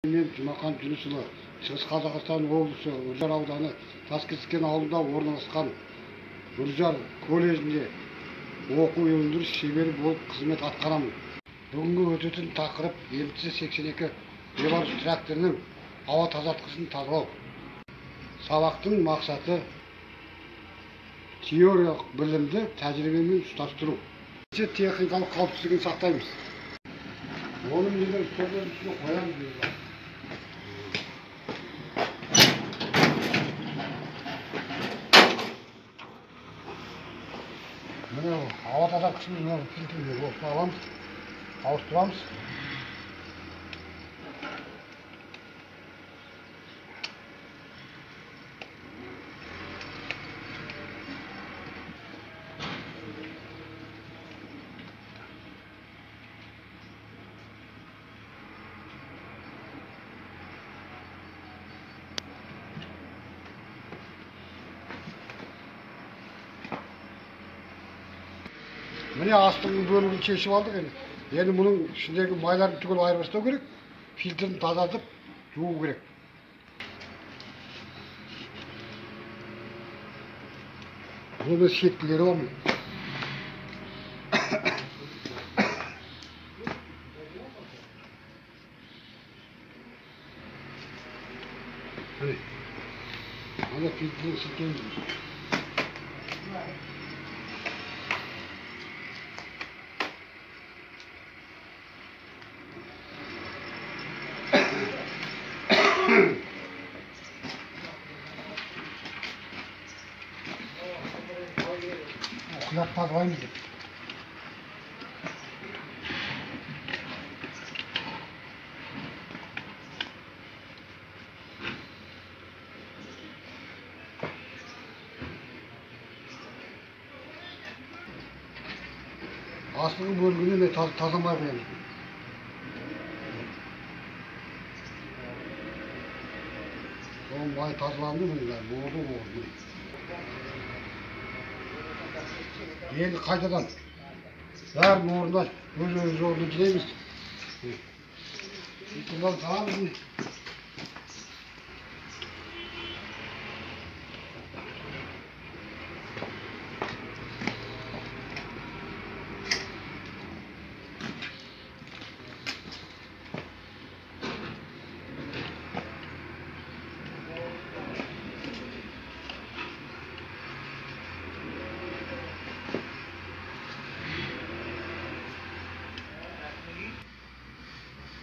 Мен Жұмақан Жүнісұлы, Шығыс Қазақстан облысы Үржар ауданы Таскескен ауылында орналасқан Үржар колледжінде оқу өндіріс шебері болып қызмет атқарамын. Бүгінгі өтетін тақырып МТ-82 бейбарыс тракторының ауа тазартқышын тазалау. Сабақтың мақсаты теориялық білімді тәжірибемен ұштастыру. Техникалық қауіпсіздігін сақтаймыз. Оның неден столдың үстіне қоямыз. Міне ауа тазартқышын фильтрге оқып аламыз, ауыстырамыз. Міне астыңғы бөлігін шешіп алдық енді. Енді мұның ішіндегі майларын түгел айырбастау керек, фильтрін тазартып жуу керек. Бұл шектілері бар. Ана фильтрін сілтейміз. Kulak тазалаймыз деп. Астыңғы бөлігіне тазамай қоямыз. Соның май тазаланды міне, болды. Енді қайтадан бәрін орнына өз орнына жинаймыз. Filtrдан саламыз.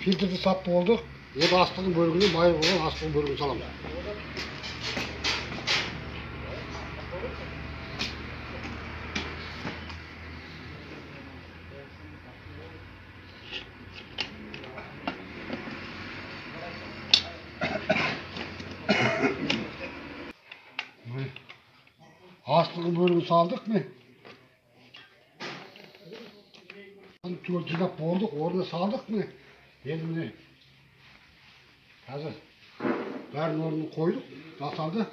Filtrді сап болды. Енді астыңғы бөлігіне май болған астыңғы бөлігін саламыз. Астыңғы бөлігін салдық міне. Түгел жинап болдық, орнына салдық міне. Енді міне қазір бәрін орнына қойдық, жасалды.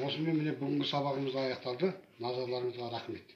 Осымен міне бүгінгі сабағымыз аяқталды. Назарларыңызға рахмет.